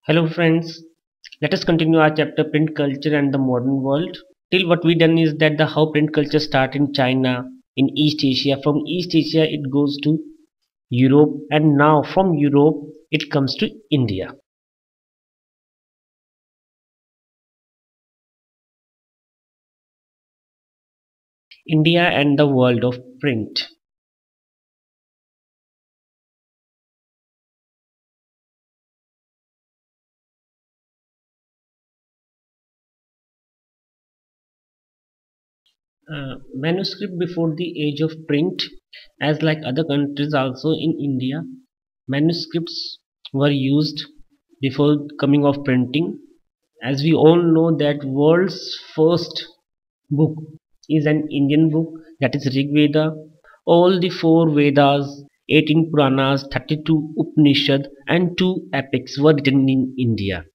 Hello friends, let us continue our chapter print culture and the modern world. Till what we done is that the how print culture start in China, in East Asia. From East Asia it goes to Europe and now from Europe it comes to India. India and the world of print. Manuscript before the age of print, as like other countries also in India, manuscripts were used before coming of printing. As we all know that world's first book is an Indian book, that is Rig Veda. All the four Vedas, 18 Puranas, 32 Upanishad and two epics were written in India,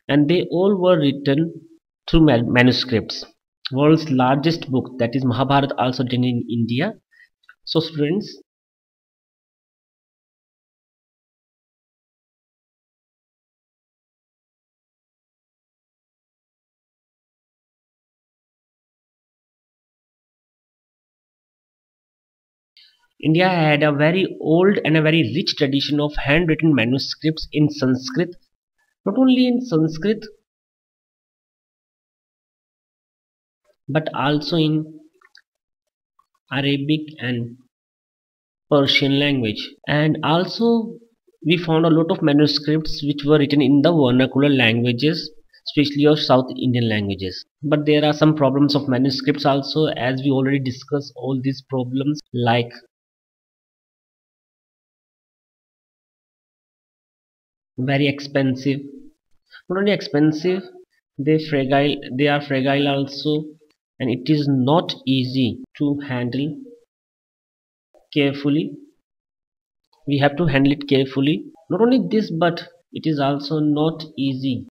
and they all were written through manuscripts. World's largest book, that is Mahabharata, also written in India. So students, India had a very old and a very rich tradition of handwritten manuscripts in Sanskrit. Not only in Sanskrit but also in Arabic and Persian language. And also we found a lot of manuscripts which were written in the vernacular languages, especially of South Indian languages. But there are some problems of manuscripts also, as we already discussed all these problems, like very expensive. Not only expensive, they are fragile also, and it is not easy to handle carefully. We have to handle it carefully. Not only this, but it is also not easy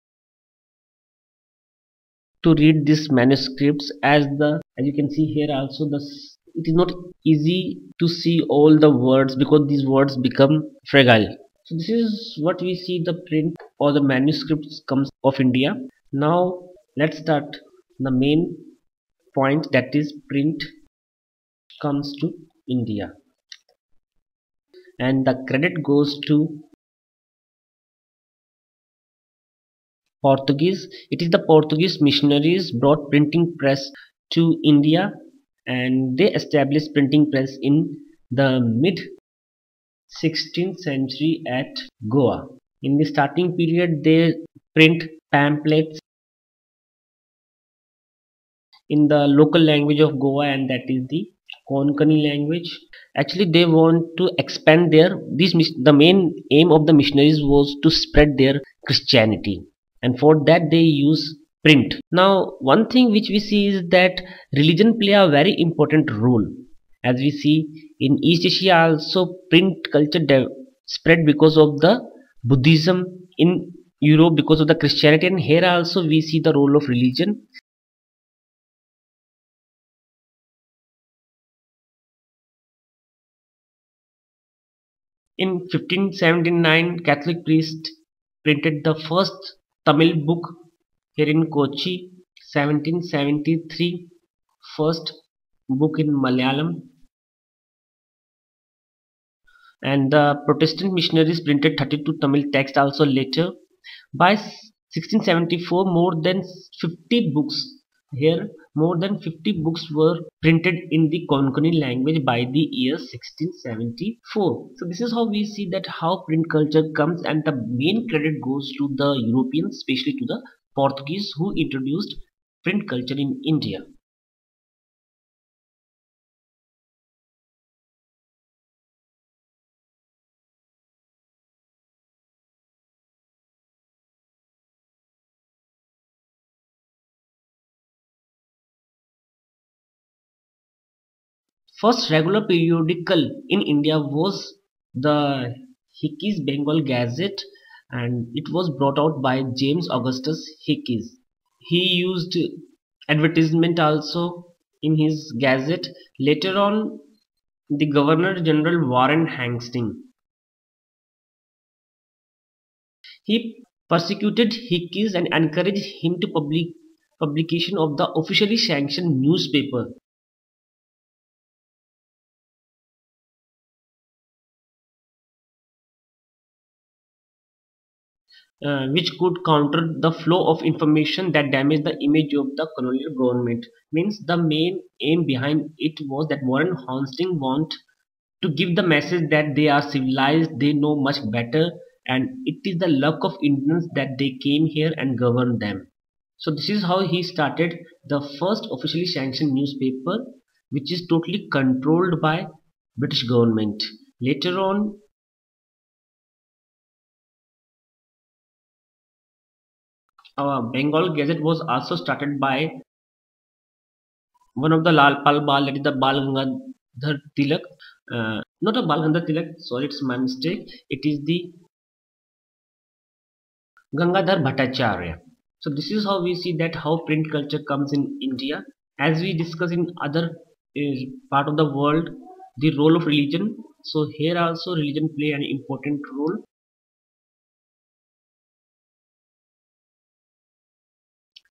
to read these manuscripts, as you can see here also it is not easy to see all the words because these words become fragile. So this is what we see the print or the manuscripts comes of India. Now let's start the main point, that is print comes to India, and the credit goes to Portuguese. It is the Portuguese missionaries brought printing press to India, and they established printing press in the mid 16th century at Goa. In the starting period they print pamphlets in the local language of Goa, and that is the Konkani language. Actually they want to expand the main aim of the missionaries was to spread their Christianity, and for that they use print. Now one thing which we see is that religion play a very important role. As we see in East Asia also, print culture spread because of the Buddhism, in Europe because of the Christianity, and here also we see the role of religion. In 1579, Catholic priest printed the first Tamil book here in Kochi. 1773, first book in Malayalam, and the Protestant missionaries printed 32 Tamil texts also later. By 1674, more than 50 books were printed in the Konkani language by the year 1674. So this is how we see that how print culture comes, and the main credit goes to the Europeans, especially to the Portuguese, who introduced print culture in India. First regular periodical in India was the Hickey's Bengal Gazette, and it was brought out by James Augustus Hickey. He used advertisement also in his gazette. Later on, the Governor General Warren Hastings, he persecuted Hickes and encouraged him to publication of the officially sanctioned newspaper, which could counter the flow of information that damaged the image of the colonial government. Means the main aim behind it was that Warren Hastings want to give the message that they are civilized, they know much better, and it is the luck of Indians that they came here and governed them. So this is how he started the first officially sanctioned newspaper, which is totally controlled by British government. Later on, Bengal Gazette was also started by one of the Lal Pal Bal, that is the Bal Gangadhar Tilak. Not a Bal Gangadhar Tilak, sorry, it's my mistake. It is the Gangadhar Bhattacharya. So this is how we see that how print culture comes in India. As we discuss in other part of the world, the role of religion. So here also religion play an important role.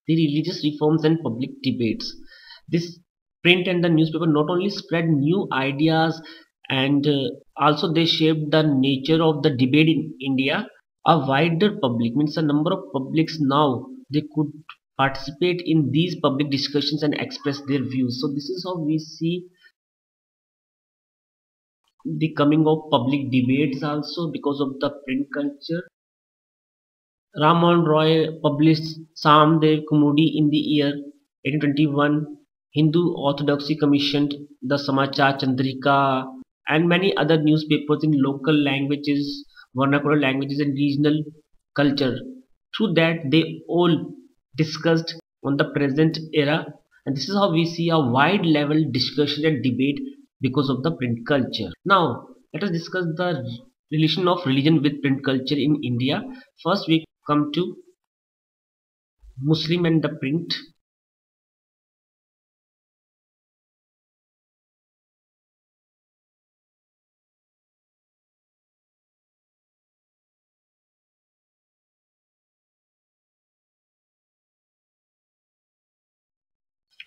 The religious reforms and public debates. This print and the newspaper not only spread new ideas and also they shaped the nature of the debate in India. A wider public means a number of publics now they could participate in these public discussions and express their views. So this is how we see the coming of public debates also because of the print culture. Raman Roy published Samdev Kumudi in the year 1821. Hindu Orthodoxy commissioned the Samachar Chandrika and many other newspapers in local languages, vernacular languages, and regional culture. Through that, they all discussed on the present era, and this is how we see a wide level discussion and debate because of the print culture. Now, let us discuss the relation of religion with print culture in India. First, we come to Muslim and the print.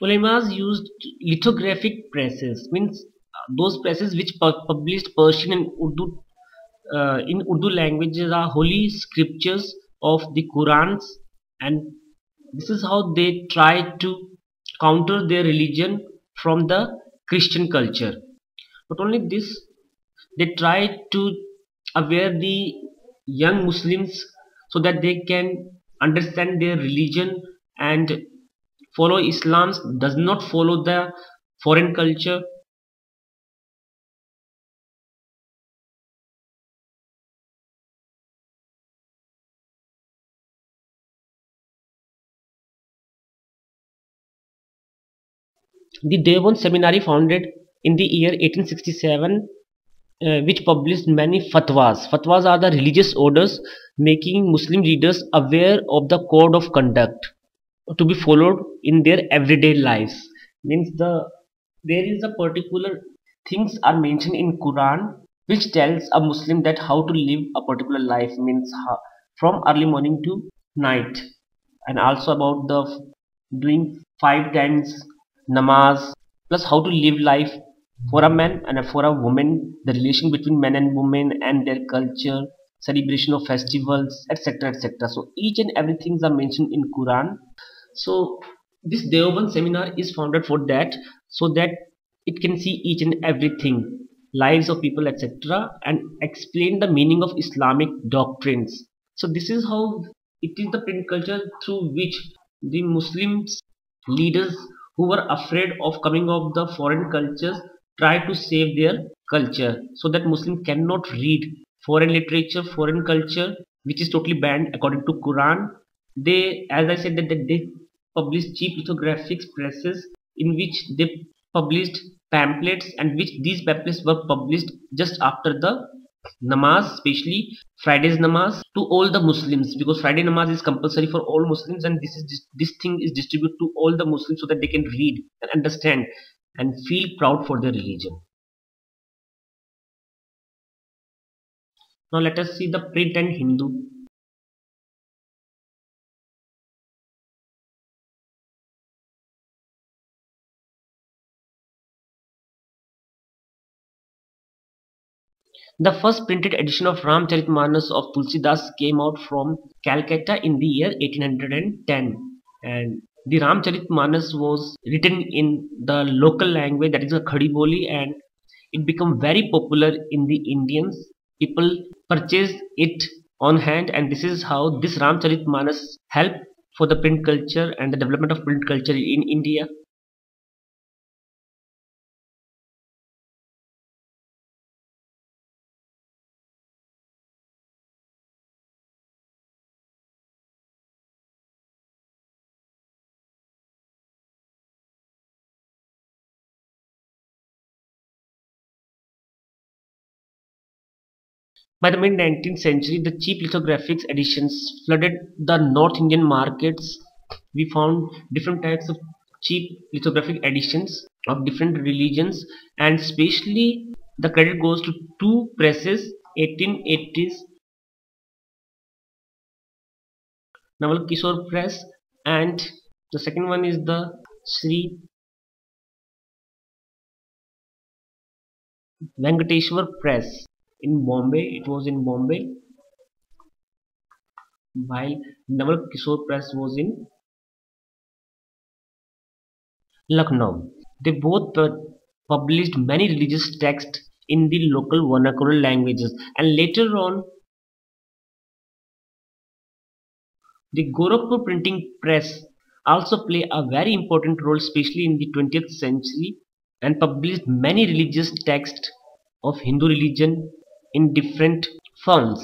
Ulemas used lithographic presses, means those presses which published Persian and Urdu in Urdu languages are holy scriptures of the Qurans, and this is how they try to counter their religion from the Christian culture. Not only this, they try to aware the young Muslims so that they can understand their religion and follow Islam, does not follow the foreign culture. The Deoband Seminary founded in the year 1867 which published many fatwas. Fatwas are the religious orders making Muslim readers aware of the code of conduct to be followed in their everyday lives. Means there is a particular things are mentioned in Quran which tells a Muslim that how to live a particular life, means how, from early morning to night, and also about the doing 5 times namaz, plus how to live life for a man and for a woman, the relation between men and women and their culture, celebration of festivals, etc, etc. So each and everything are mentioned in Quran. So this Deoband seminar is founded for that, so that it can see each and everything, lives of people, etc, and explain the meaning of Islamic doctrines. So this is how it is the print culture through which the Muslims leaders who were afraid of coming of the foreign cultures try to save their culture, so that Muslim cannot read foreign literature, foreign culture, which is totally banned according to Quran. They, as I said, that they published cheap lithographic presses in which they published pamphlets, and which these pamphlets were published just after the namaz, especially Friday's namaz, to all the Muslims, because Friday namaz is compulsory for all Muslims, and this thing is distributed to all the Muslims so that they can read and understand and feel proud for their religion. Now let us see the print and Hindu. The first printed edition of Ramcharitmanas of Tulsidas came out from Calcutta in the year 1810, and the Ramcharitmanas was written in the local language, that is a Khadi Boli, and it became very popular in the Indians. People purchased it on hand, and this is how this Ramcharitmanas helped for the print culture and the development of print culture in India. By the mid 19th century, the cheap lithographic editions flooded the North Indian markets. We found different types of cheap lithographic editions of different religions, and especially the credit goes to two presses, 1880s Naval Kishore Press, and the second one is the Sri Venkateshwar Press in Bombay. It was in Bombay, while Naval Kishore Press was in Lucknow. They both published many religious texts in the local vernacular languages, and later on the Gorakhpur printing press also played a very important role, especially in the 20th century, and published many religious texts of Hindu religion in different fonts.